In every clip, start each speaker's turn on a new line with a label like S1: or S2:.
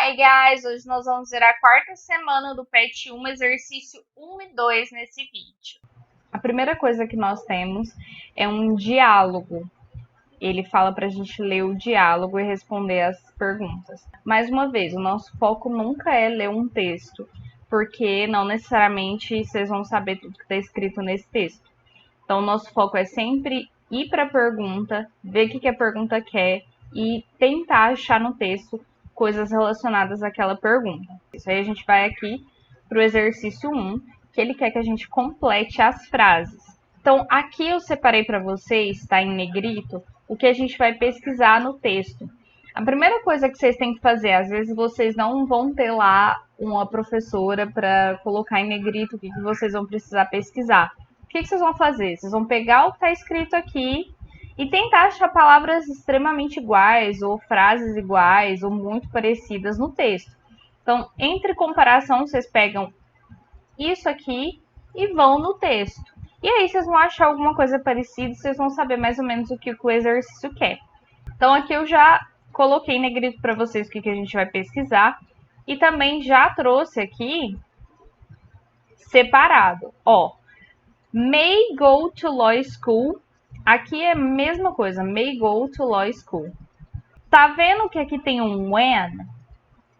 S1: Hi guys! Hoje nós vamos ver a quarta semana do PET 1, exercício 1 e 2 nesse vídeo. A primeira coisa que nós temos é um diálogo. Ele fala para a gente ler o diálogo e responder as perguntas. Mais uma vez, o nosso foco nunca é ler um texto, porque não necessariamente vocês vão saber tudo que está escrito nesse texto. Então, o nosso foco é sempre ir para a pergunta, ver o que a pergunta quer e tentar achar no texto coisas relacionadas àquela pergunta. Isso aí a gente vai aqui para o exercício 1, que ele quer que a gente complete as frases. Então, aqui eu separei para vocês, está em negrito, o que a gente vai pesquisar no texto. A primeira coisa que vocês têm que fazer, às vezes vocês não vão ter lá uma professora para colocar em negrito o que vocês vão precisar pesquisar. O que vocês vão fazer? Vocês vão pegar o que está escrito aqui e tentar achar palavras extremamente iguais, ou frases iguais, ou muito parecidas no texto. Então, entre comparação, vocês pegam isso aqui e vão no texto. E aí vocês vão achar alguma coisa parecida, vocês vão saber mais ou menos o que o exercício quer. Então, aqui eu já coloquei em negrito para vocês o que a gente vai pesquisar. E também já trouxe aqui separado. Ó, may go to law school. Aqui é a mesma coisa, may go to law school. Tá vendo que aqui tem um when?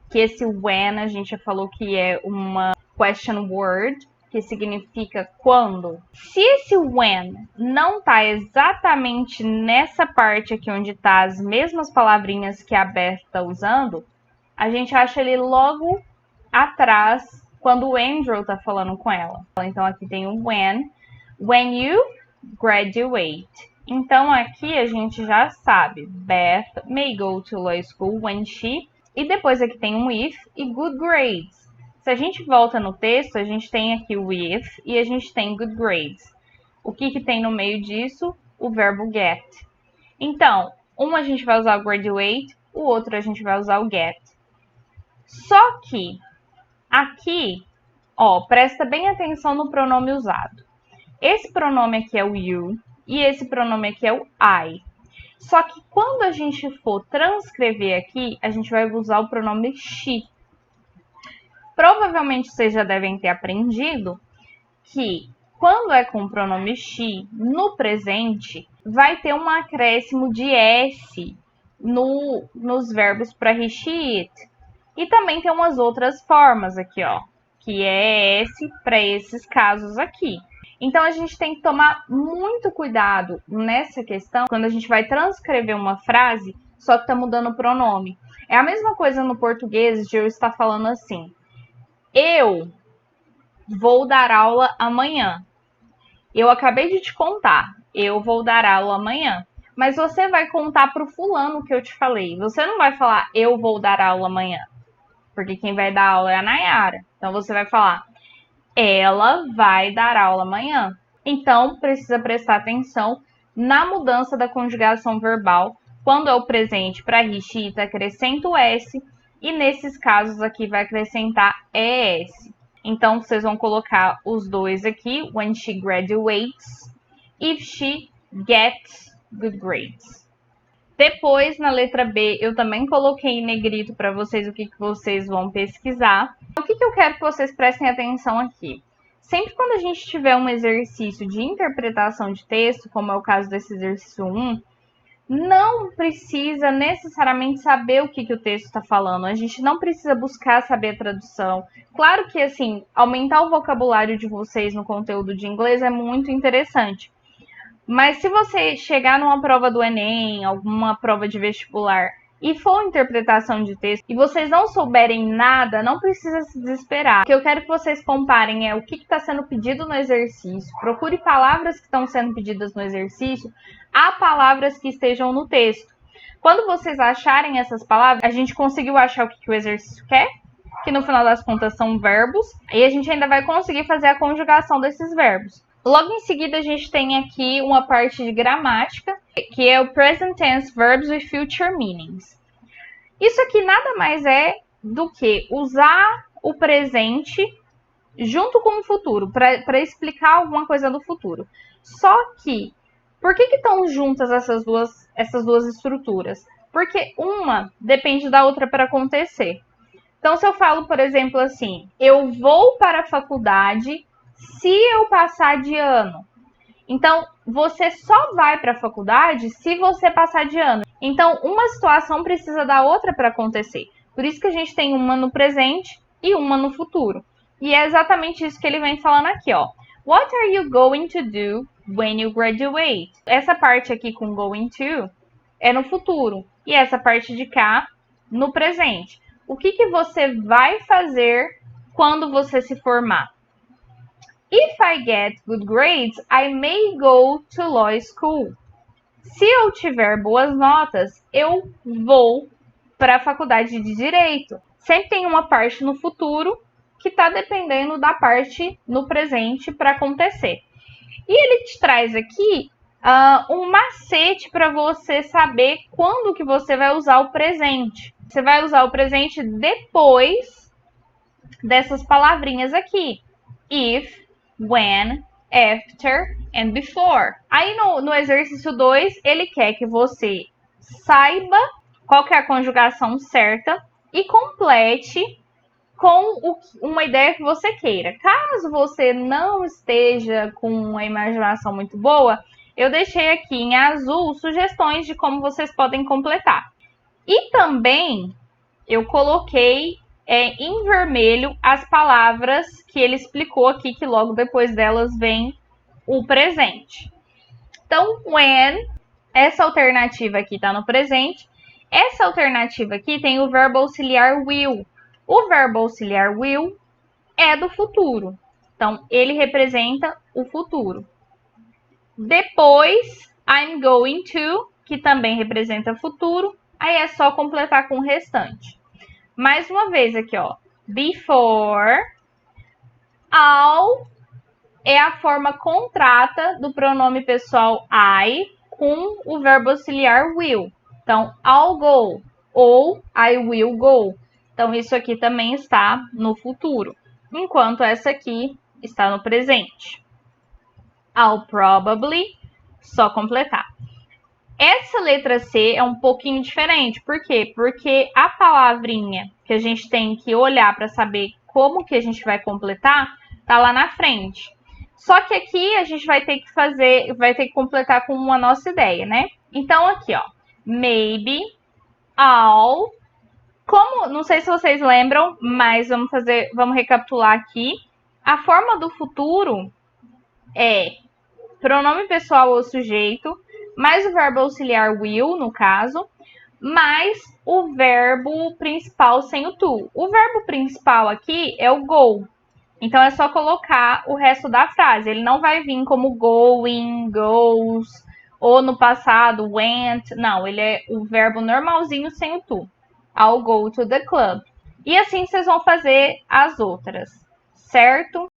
S1: Que esse when a gente já falou que é uma question word, que significa quando. Se esse when não tá exatamente nessa parte aqui onde tá as mesmas palavrinhas que a Beth tá usando, a gente acha ele logo atrás quando o Andrew tá falando com ela. Então aqui tem o when you graduate. Então aqui a gente já sabe, Beth may go to law school when she, e depois aqui tem um with e good grades. Se a gente volta no texto, a gente tem aqui o with e a gente tem good grades. O que tem no meio disso? O verbo get. Então, um a gente vai usar o graduate, o outro a gente vai usar o get. Só que aqui, ó, presta bem atenção no pronome usado. Esse pronome aqui é o you e esse pronome aqui é o I. Só que quando a gente for transcrever aqui, a gente vai usar o pronome she. Provavelmente vocês já devem ter aprendido que quando é com o pronome she, no presente, vai ter um acréscimo de S nos verbos para he, she, it. E também tem umas outras formas aqui, ó, que é S para esses casos aqui. Então, a gente tem que tomar muito cuidado nessa questão quando a gente vai transcrever uma frase, só que está mudando o pronome. É a mesma coisa no português de eu estar falando assim, eu vou dar aula amanhã. Eu acabei de te contar, eu vou dar aula amanhã. Mas você vai contar para o fulano que eu te falei. Você não vai falar, eu vou dar aula amanhã. Porque quem vai dar aula é a Nayara. Então, você vai falar, ela vai dar aula amanhã. Então, precisa prestar atenção na mudança da conjugação verbal. Quando é o presente para he, she, it, acrescenta o S. E nesses casos aqui vai acrescentar ES. Então, vocês vão colocar os dois aqui. When she graduates. If she gets good grades. Depois, na letra B, eu também coloquei em negrito para vocês o que vocês vão pesquisar. O que eu quero que vocês prestem atenção aqui? Sempre quando a gente tiver um exercício de interpretação de texto, como é o caso desse exercício 1, não precisa necessariamente saber o que o texto está falando. A gente não precisa buscar saber a tradução. Claro que, assim, aumentar o vocabulário de vocês no conteúdo de inglês é muito interessante. Mas se você chegar numa prova do Enem, alguma prova de vestibular, e for interpretação de texto, e vocês não souberem nada, não precisa se desesperar. O que eu quero que vocês comparem é o que está sendo pedido no exercício. Procure palavras que estão sendo pedidas no exercício a palavras que estejam no texto. Quando vocês acharem essas palavras, a gente conseguiu achar o que o exercício quer, que no final das contas são verbos, e a gente ainda vai conseguir fazer a conjugação desses verbos. Logo em seguida, a gente tem aqui uma parte de gramática, que é o Present Tense Verbs with Future Meanings. Isso aqui nada mais é do que usar o presente junto com o futuro, para explicar alguma coisa do futuro. Só que, por que estão juntas essas duas estruturas? Porque uma depende da outra para acontecer. Então, se eu falo, por exemplo, assim, eu vou para a faculdade se eu passar de ano. Então, você só vai para a faculdade se você passar de ano. Então, uma situação precisa da outra para acontecer. Por isso que a gente tem uma no presente e uma no futuro. E é exatamente isso que ele vem falando aqui, ó. What are you going to do when you graduate? Essa parte aqui com going to é no futuro. E essa parte de cá, no presente. O que você vai fazer quando você se formar? If I get good grades, I may go to law school. Se eu tiver boas notas, eu vou para a faculdade de Direito. Sempre tem uma parte no futuro que está dependendo da parte no presente para acontecer. E ele te traz aqui um macete para você saber quando que você vai usar o presente. Você vai usar o presente depois dessas palavrinhas aqui. If, when, after and before. Aí no exercício 2, ele quer que você saiba qual que é a conjugação certa e complete com uma ideia que você queira. Caso você não esteja com uma imaginação muito boa, eu deixei aqui em azul sugestões de como vocês podem completar. E também eu coloquei em vermelho as palavras que ele explicou aqui, que logo depois delas vem o presente. Então, when, essa alternativa aqui está no presente. Essa alternativa aqui tem o verbo auxiliar will. O verbo auxiliar will é do futuro. Então, ele representa o futuro. Depois, I'm going to, que também representa futuro. Aí é só completar com o restante. Mais uma vez aqui, ó. Before, ao é a forma contrata do pronome pessoal I com o verbo auxiliar will. Então, I'll go ou I will go. Então, isso aqui também está no futuro, enquanto essa aqui está no presente. I'll probably, só completar. Essa letra C é um pouquinho diferente. Por quê? Porque a palavrinha que a gente tem que olhar para saber como que a gente vai completar tá lá na frente. Só que aqui a gente vai ter que completar com a nossa ideia, né? Então aqui, ó, maybe, I'll, não sei se vocês lembram, mas vamos recapitular aqui. A forma do futuro é pronome pessoal ou sujeito, mais o verbo auxiliar will, no caso, mais o verbo principal sem o to. O verbo principal aqui é o go. Então, é só colocar o resto da frase. Ele não vai vir como going, goes, ou no passado, went. Não, ele é o verbo normalzinho sem o to. I'll go to the club. E assim vocês vão fazer as outras, certo?